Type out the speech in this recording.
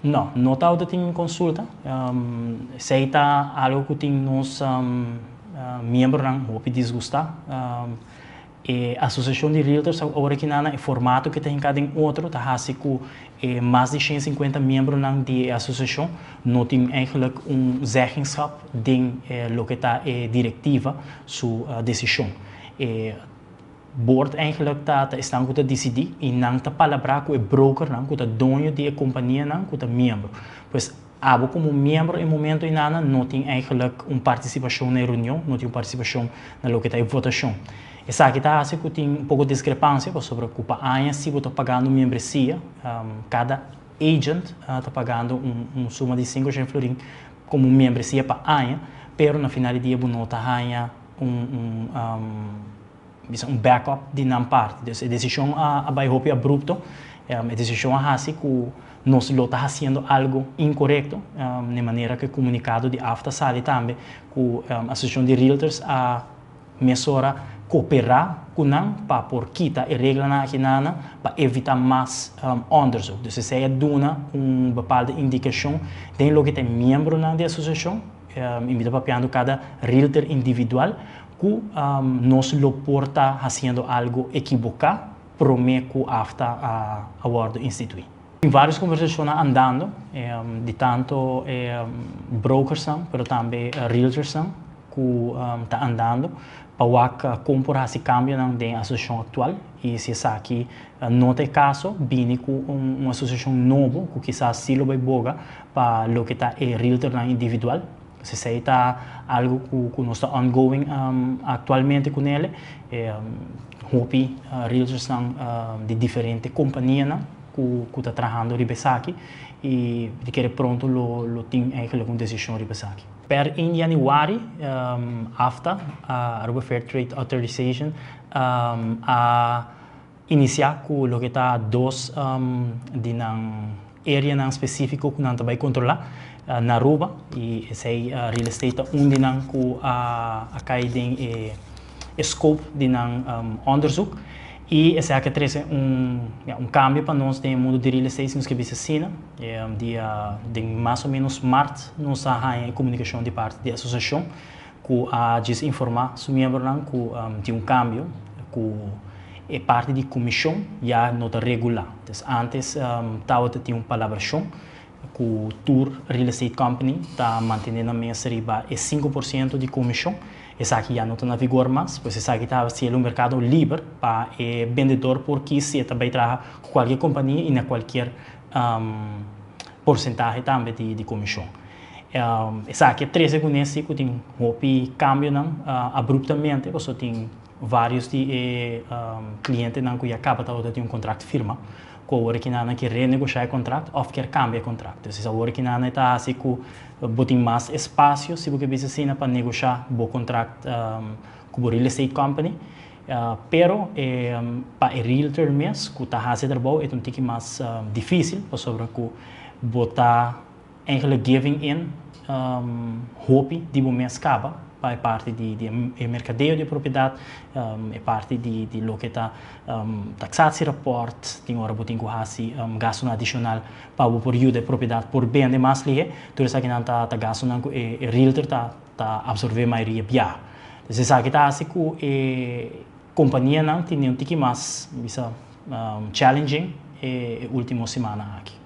Não, não está tem consulta. Se está algo que tem nos membros não desgustar. A Associação de Realtors agora que é formato que tem cada outro, tá assim que mais de 150 membros da associação não tem eigenlijk zeggenschap de lo que está diretiva sua decisão. Board eigenlijk está com decidir e não está palavra com o broker não com o dono da companhia não com o membro. Pois abo como membro em momento inana não tem eigenlijk participação na reunião, não tem participação na lo que está em votação. Essa aqui está assim que tem pouco de discrepância sobre a ANHA se você está pagando membresia, cada agent está pagando suma de 500 florin como membresia para a ANHA, pero na final do dia você não está backup de não parte. Então, a decisão vai ser abrupto, a decisão é assim que nós está fazendo algo incorreto, de maneira que o comunicado de AFTA sai também, que a Associação de Realtors a mesura cooperar com nós para por quita e regra na aqui para evitar mais onderzoek. Então, se é dona bepaalde indicação de lo que tem membro na associação, invita para cada realtor individual que nós lo porta fazendo algo equivocado, promete que AFTA a acordo instituir. Tem várias conversações andando, de tanto brokers, mas também realtors que está andando para comprar esse câmbio na associação atual e se essa aqui não tem caso, vem com uma associação nova que quizás se lo vai boga para lo que está realtor na individual. Se está algo que nós está ongoing atualmente com ele, hope realtors de diferentes companhias que está trabalhando aqui e que pronto lo tem uma decisão aqui. Per in januari, AFTA, Aruba Fair Trade Authorization, a iniciar com o que está dois de área específica que não vai controlar na Aruba e esse real estate onde não que a cair em scope de onderzoek. E esse aqui traz cambio para nós no mundo de real estate que vi assim, de mais ou menos março nós há comunicação de parte da associação que a diz informar os membros que tem cambio que é parte de comissão já não está regular. Então, antes tinha uma palabração que o Tour Real Estate Company está mantendo a mesa riba 5% de comissão. Essa aqui já não está na vigor mais, pois essa aqui está sendo um mercado livre para o vendedor porque se também traz qualquer companhia e na qualquer porcentagem também de comissão. Essa aqui é 13 com esse que tem um cambio abruptamente, você tem vários clientes que já acabam de ter um contrato firma, que agora que renegociar o contrato ou quer cambiar o contrato. Então, agora que está assim que botem mais espaço, se você precisa assim para negociar o contrato com o real estate company, pero para o realtor mesmo, que está fazendo trabalho, é um pouco mais difícil, sobre que botar eigenlijk giving in hope de momento acaba para parte de mercadeio de propriedade, é parte de lo que está taxação rapport, tem hora botin que hasi gasto adicional para o período de propriedade por bem de mais lié, tudo isso aqui não está gasto não é realtor tá absorver maioria biá. Então isso aqui está assim que companhia não tem um tique mais challenging última semana aqui.